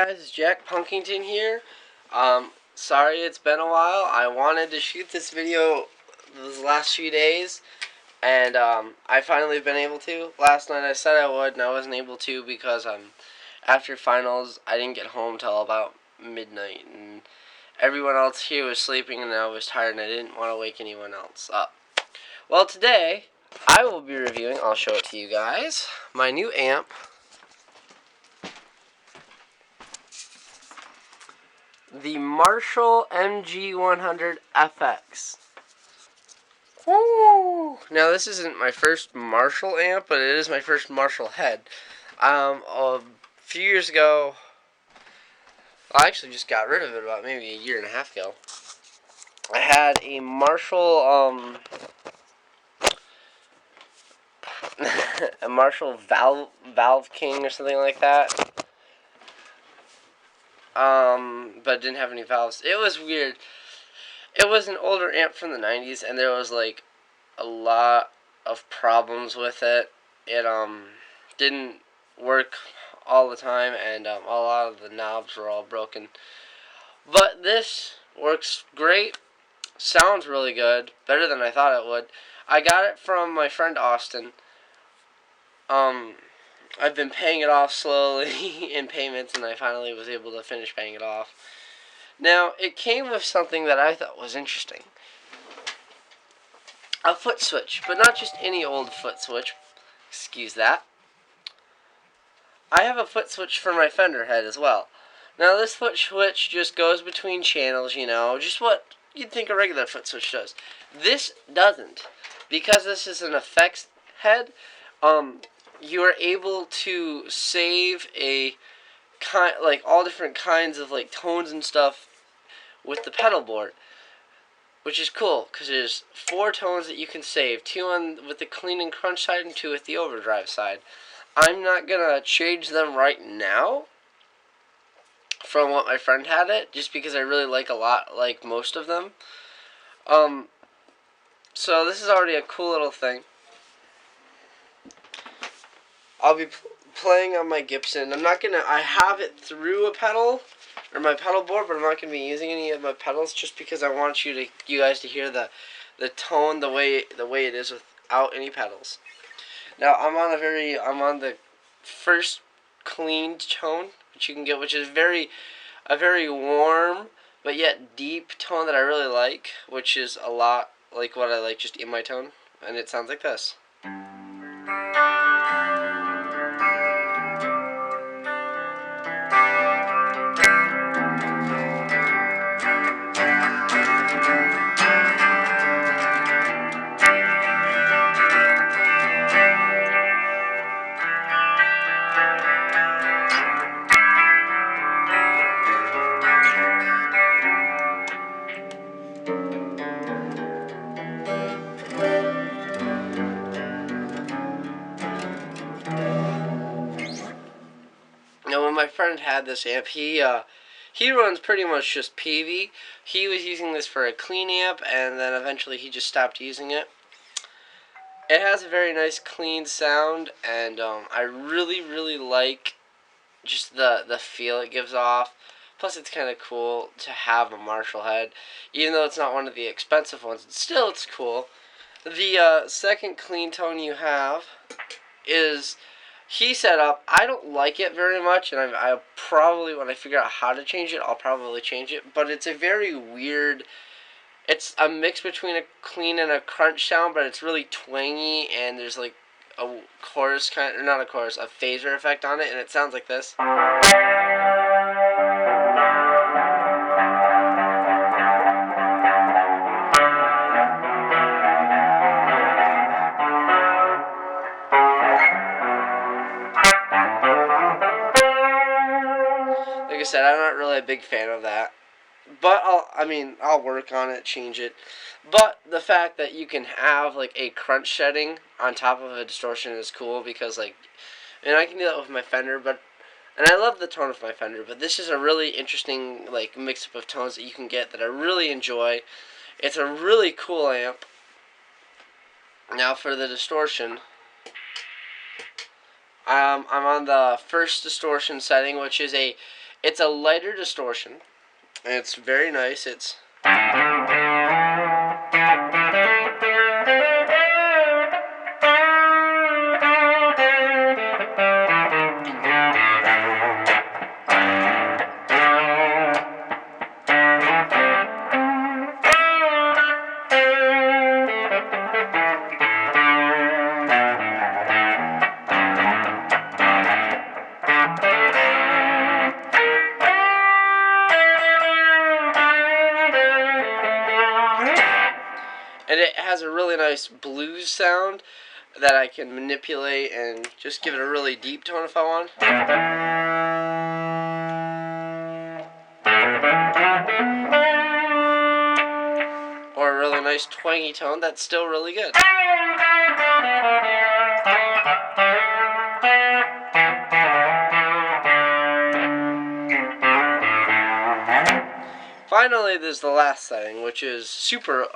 Guys, Jack Punkington here. Sorry it's been a while. I wanted to shoot this video those last few days, and I finally been able to. Last night I said I would, and I wasn't able to because after finals I didn't get home till about midnight, and everyone else here was sleeping, and I was tired, and I didn't want to wake anyone else up. Well, today I will be reviewing. I'll show it to you guys. My new amp. The Marshall MG100 FX. Woo! Now this isn't my first Marshall amp, but it is my first Marshall head. A few years ago, I actually just got rid of it about maybe a year and a half ago. I had a Marshall, a Marshall Valve King or something like that. But it didn't have any valves. It was weird. It was an older amp from the 90s, and there was like a lot of problems with it. It didn't work all the time, and a lot of the knobs were all broken. But this works great. Sounds really good, better than I thought it would. I got it from my friend Austin. I've been paying it off slowly in payments, and I finally was able to finish paying it off. Now, it came with something that I thought was interesting. A foot switch, but not just any old foot switch. Excuse that. I have a foot switch for my Fender head as well. Now, this foot switch just goes between channels, you know, just what you'd think a regular foot switch does. This doesn't. Because this is an effects head, you are able to save like all different kinds of like tones and stuff with the pedal board, which is cool because there's 4 tones that you can save, 2 with the clean and crunch side and 2 with the overdrive side. I'm not gonna change them right now from what my friend had it, just because I really like most of them. So this is already a cool little thing. I'll be playing on my Gibson. I have it through a pedal, or my pedal board, but I'm not going to be using any of my pedals just because I want you guys to hear the tone the way it is without any pedals. Now I'm on the first cleaned tone, which you can get, which is a very warm but yet deep tone that I really like, which is a lot like what I like just in my tone, and it sounds like this. Now, when my friend had this amp, he runs pretty much just Peavey. He was using this for a clean amp, and then eventually he just stopped using it. It has a very nice clean sound, and I really like just the feel it gives off. Plus, it's kind of cool to have a Marshall head, even though it's not one of the expensive ones. It's cool. The second clean tone you have is he set up. I don't like it very much, and I probably, when I figure out how to change it, I'll probably change it. But it's a very weird. It's a mix between a clean and a crunch sound, but it's really twangy, and there's like a chorus or not a chorus, a phaser effect on it, and it sounds like this. Like I said, I'm not really a big fan of that. But I'll work on it, change it. But the fact that you can have like a crunch setting on top of a distortion is cool because I can do that with my Fender, and I love the tone of my Fender, but this is a really interesting like mix-up of tones that you can get that I really enjoy. It's a really cool amp. Now for the distortion, I'm on the first distortion setting, which is a It's a lighter distortion, and it's very nice. It's and it has a really nice blues sound that I can manipulate and just give it a really deep tone if I want. Or a really nice twangy tone that's still really good. Finally, there's the last setting, which is super.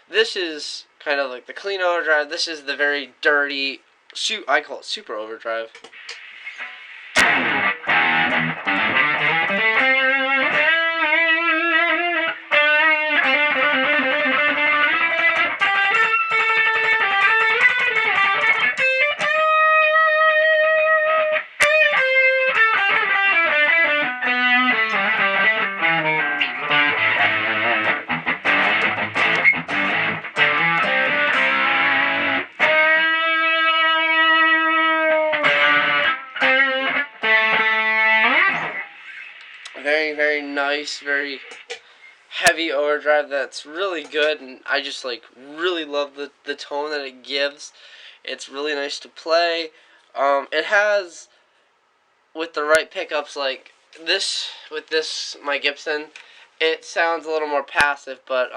This is kind of like the clean overdrive. This is the very dirty. I call it super overdrive. Very, very nice, very heavy overdrive that's really good, and I just like really love the tone that it gives. It's really nice to play. It has, with the right pickups like this, with this my Gibson, it sounds a little more passive, but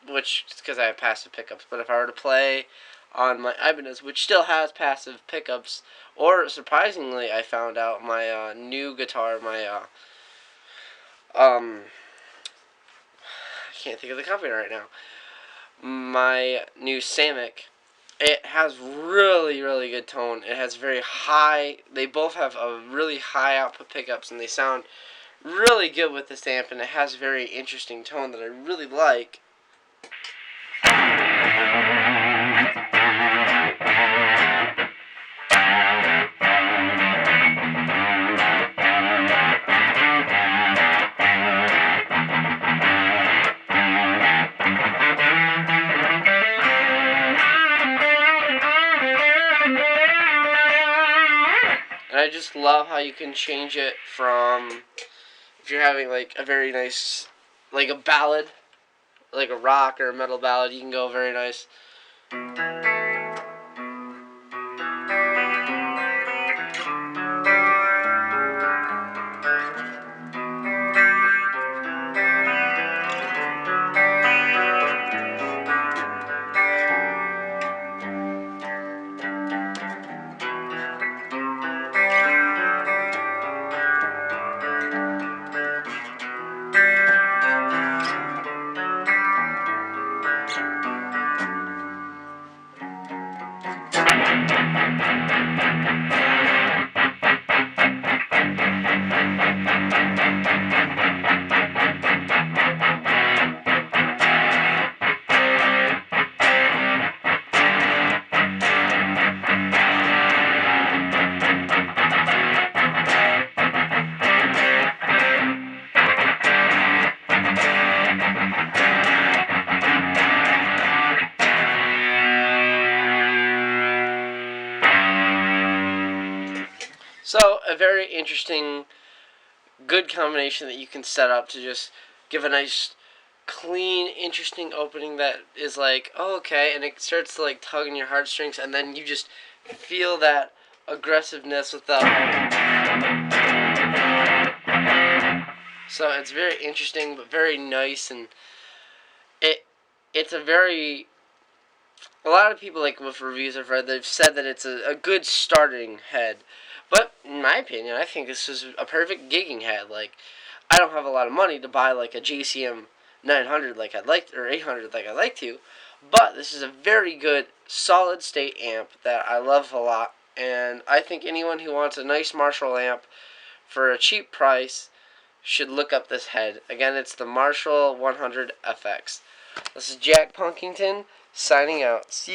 which is because I have passive pickups. But if I were to play on my Ibanez, which still has passive pickups, or surprisingly, I found out my new guitar, my I can't think of the company right now. My new Samick, it has really, really good tone. It has very high. They both have a really high output pickups, and they sound really good with this amp. And it has a very interesting tone that I really like. And I just love how you can change it from, if you're having like a very nice, like a ballad, like a rock or a metal ballad, you can go very nice. So, a very interesting, good combination that you can set up to just give a nice, clean, interesting opening that is like, oh, okay, and it starts to like tug on your heartstrings, and then you just feel that aggressiveness without. So it's very interesting, but very nice, and it's a very. A lot of people, like with reviews I've read, they've said that it's a good starting head. But in my opinion, I think this is a perfect gigging head. Like, I don't have a lot of money to buy like a JCM 900 like I'd like, or 800 like I'd like to, but this is a very good solid state amp that I love a lot. And I think anyone who wants a nice Marshall amp for a cheap price, should look up this head. Again, it's the Marshall 100 FX. This is Jack Punkington signing out. See